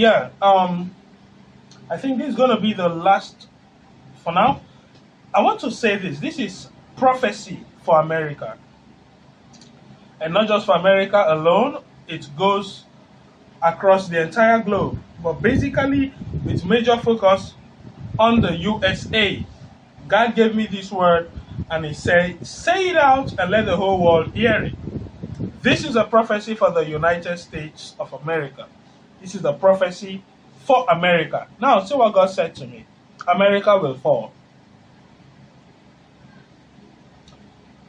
yeah, I think this is going to be the last for now. I want to say this. This is prophecy for America. And not just for America alone, it goes across the entire globe. But basically, with major focus on the USA. God gave me this word and he said, say it out and let the whole world hear it. This is a prophecy for the United States of America. This is a prophecy for America. Now, see what God said to me. America will fall.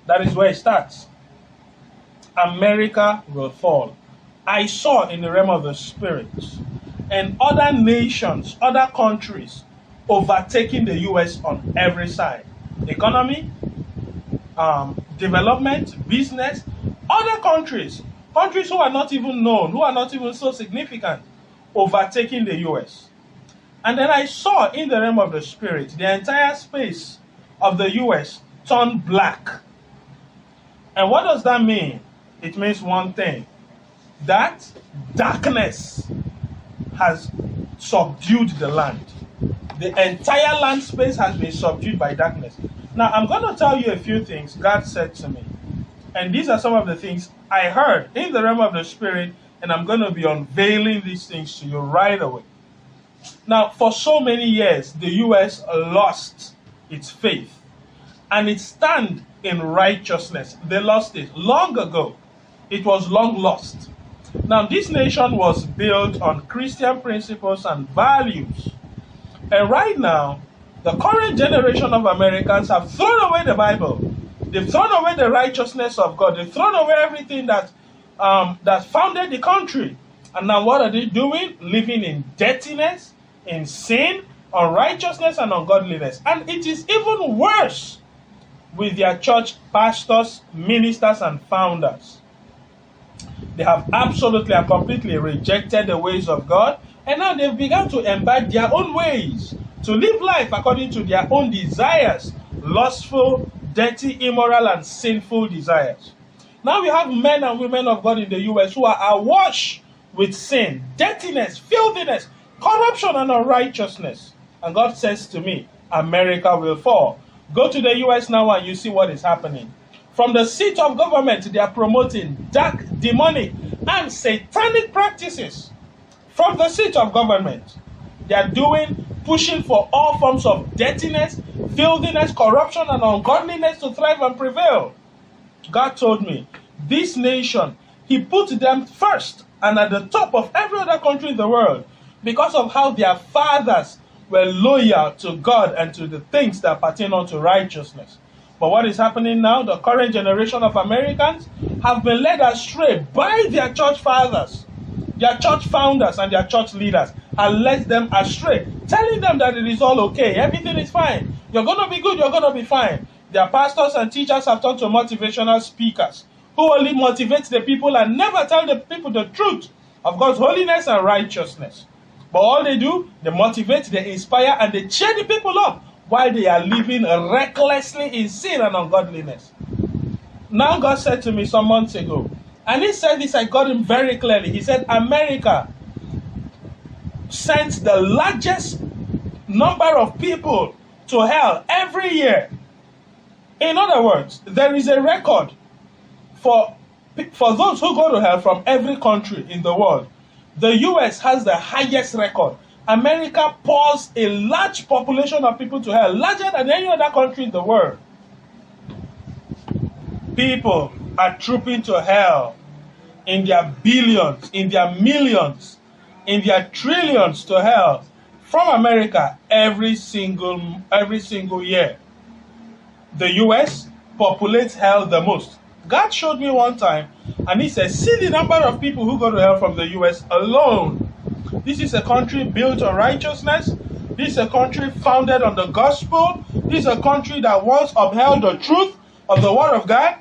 That is where it starts. America will fall. I saw in the realm of the spirit and other nations, other countries overtaking the US on every side. Economy, development, business, other countries who are not even known, who are not even so significant, overtaking the US. And then I saw in the realm of the spirit, the entire space of the US turned black. And what does that mean? It means one thing, that darkness has subdued the land. The entire land space has been subdued by darkness. Now, I'm going to tell you a few things God said to me. And these are some of the things I heard in the realm of the spirit, and I'm going to be unveiling these things to you right away. Now, for so many years, the U.S. lost its faith, and it stand in righteousness. They lost it long ago. It was long lost. Now, this nation was built on Christian principles and values. And right now, the current generation of Americans have thrown away the Bible. They've thrown away the righteousness of God. They've thrown away everything that founded the country. And now what are they doing? Living in dirtiness, in sin, unrighteousness, and ungodliness. And it is even worse with their church pastors, ministers, and founders. They have absolutely and completely rejected the ways of God. And now they've begun to embed their own ways, to live life according to their own desires, lustful, dirty, immoral, and sinful desires. Now we have men and women of God in the U.S. who are awash with sin, dirtiness, filthiness, corruption, and unrighteousness. And God says to me, America will fall. Go to the U.S. now and you see what is happening. From the seat of government, they are promoting dark, demonic, and satanic practices. From the seat of government, they are pushing for all forms of dirtiness, filthiness, corruption, and ungodliness to thrive and prevail. God told me, this nation, He put them first and at the top of every other country in the world because of how their fathers were loyal to God and to the things that pertain unto righteousness. But what is happening now? The current generation of Americans have been led astray by their church fathers. Their church founders and their church leaders have led them astray, telling them that it is all okay, everything is fine. You're going to be good, you're going to be fine. Their pastors and teachers have turned to motivational speakers who only motivate the people and never tell the people the truth of God's holiness and righteousness. But all they do, they motivate, they inspire, and they cheer the people up while they are living recklessly in sin and ungodliness. Now God said to me some months ago, and He said this, I got Him very clearly. He said, America sends the largest number of people to hell every year. In other words, there is a record for those who go to hell from every country in the world. The US has the highest record. America pours a large population of people to hell, larger than any other country in the world. People are trooping to hell in their billions, in their millions, in their trillions to hell from America every single year. The US populates hell the most. God showed me one time, and He said, see the number of people who go to hell from the US alone. This is a country built on righteousness. This is a country founded on the gospel. This is a country that once upheld the truth of the word of God.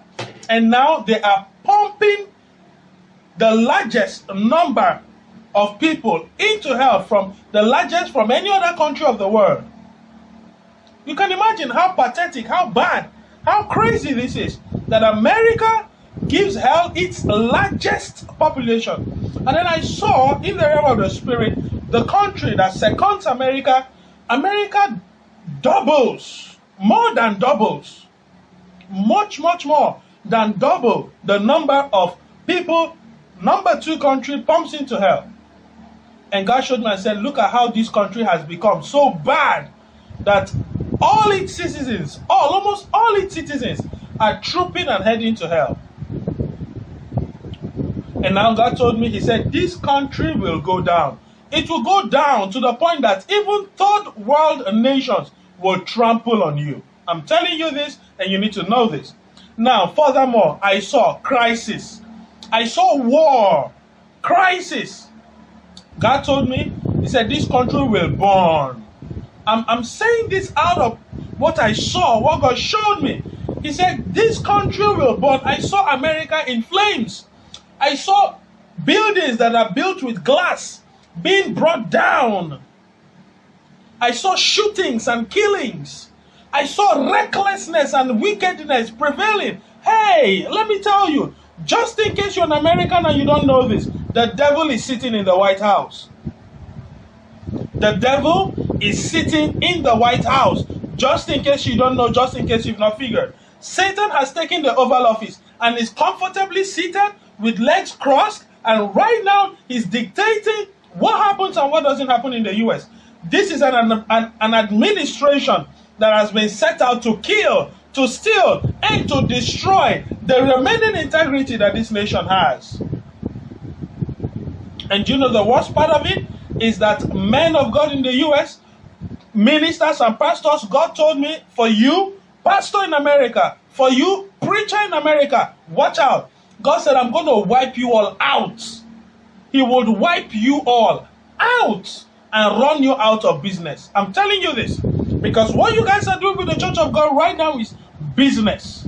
And now they are pumping the largest number of people into hell from the largest from any other country of the world. You can imagine how pathetic, how bad, how crazy this is. That America gives hell its largest population. And then I saw in the realm of the spirit the country that seconds America, America doubles, more than doubles, much more than double the number of people number 2 country pumps into hell. And God showed me and said, look at how this country has become so bad that all its citizens, almost all its citizens are trooping and heading to hell. And now God told me, he said, this country will go down. It will go down to the point that even third world nations will trample on you. I'm telling you this, and you need to know this. Now, furthermore, I saw crisis. I saw war, crisis. God told me, he said, this country will burn. I'm saying this out of what I saw, what God showed me. He said, this country will burn. I saw America in flames. I saw buildings that are built with glass being brought down. I saw shootings and killings. I saw recklessness and wickedness prevailing. Hey, let me tell you, just in case you're an American and you don't know this, the devil is sitting in the White House. The devil is sitting in the White House. Just in case you don't know, just in case you've not figured. Satan has taken the Oval Office and is comfortably seated with legs crossed, and right now he's dictating what happens and what doesn't happen in the US. This is an administration that has been set out to kill, to steal, and to destroy the remaining integrity that this nation has. And you know the worst part of it is that men of God in the US, ministers and pastors, God told me, for you, pastor in America, for you, preacher in America, watch out. God said, I'm going to wipe you all out. He would wipe you all out and run you out of business. I'm telling you this because what you guys are doing with the church of God right now is business.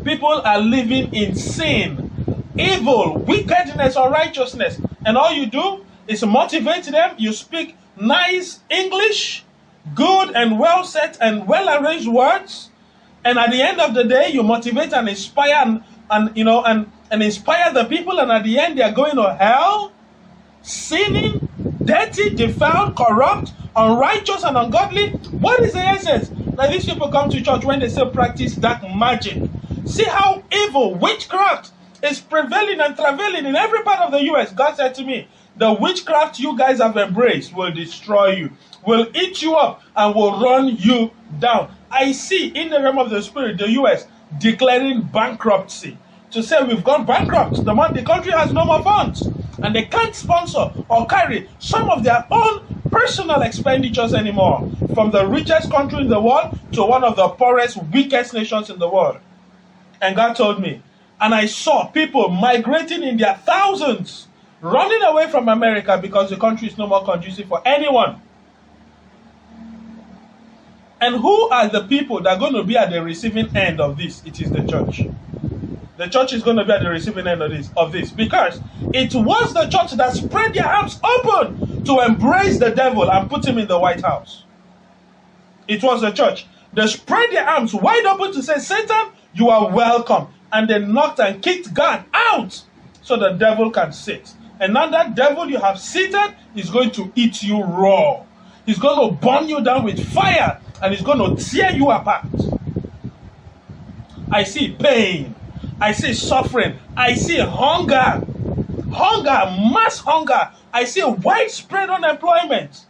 People are living in sin, evil, wickedness, unrighteousness. And all you do is motivate them. You speak nice English, good and well set and well arranged words. And at the end of the day, you motivate and inspire and inspire the people, and at the end they are going to hell, sinning, dirty, defiled, corrupt, unrighteous, and ungodly. What is the essence? That these people come to church when they say practice dark magic. See how evil, witchcraft is prevailing and travailing in every part of the US. God said to me, the witchcraft you guys have embraced will destroy you, will eat you up, and will run you down. I see in the realm of the spirit the US declaring bankruptcy, to say we've gone bankrupt. The country has no more funds, and they can't sponsor or carry some of their own personal expenditures anymore, from the richest country in the world to one of the poorest, weakest nations in the world. And God told me, and I saw people migrating in their thousands, running away from America because the country is no more conducive for anyone. And who are the people that are going to be at the receiving end of this? It is the church. The church is going to be at the receiving end of this because it was the church that spread their arms open to embrace the devil and put him in the White House. It was the church. They spread their arms wide open to say, Satan, you are welcome. And they knocked and kicked God out so the devil can sit. And now that devil you have seated is going to eat you raw. He's going to burn you down with fire, and he's going to tear you apart. I see pain. I see suffering. I see hunger. Mass hunger. I see widespread unemployment.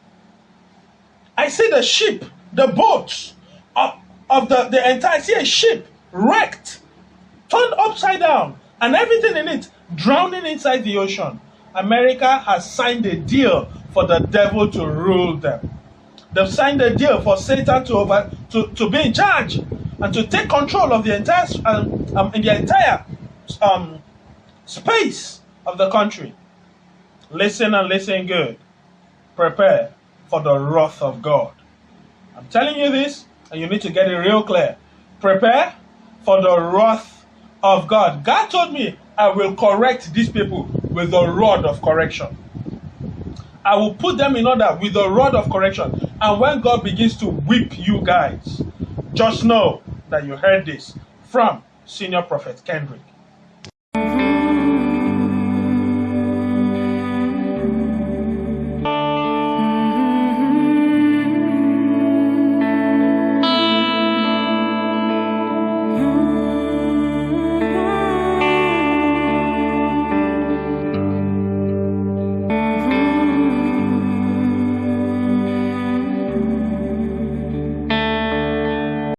I see the ship, the boats of the entire, I see a ship wrecked, turned upside down, and everything in it drowning inside the ocean. America has signed a deal for the devil to rule them. They've signed a deal for Satan to be in charge and to take control of the entire space of the country. Listen and listen good. Prepare for the wrath of God. I'm telling you this, and you need to get it real clear. Prepare for the wrath of God. God told me, I will correct these people with the rod of correction. I will put them in order with the rod of correction. And when God begins to whip you guys, just know that you heard this from Senior Prophet Kendrick.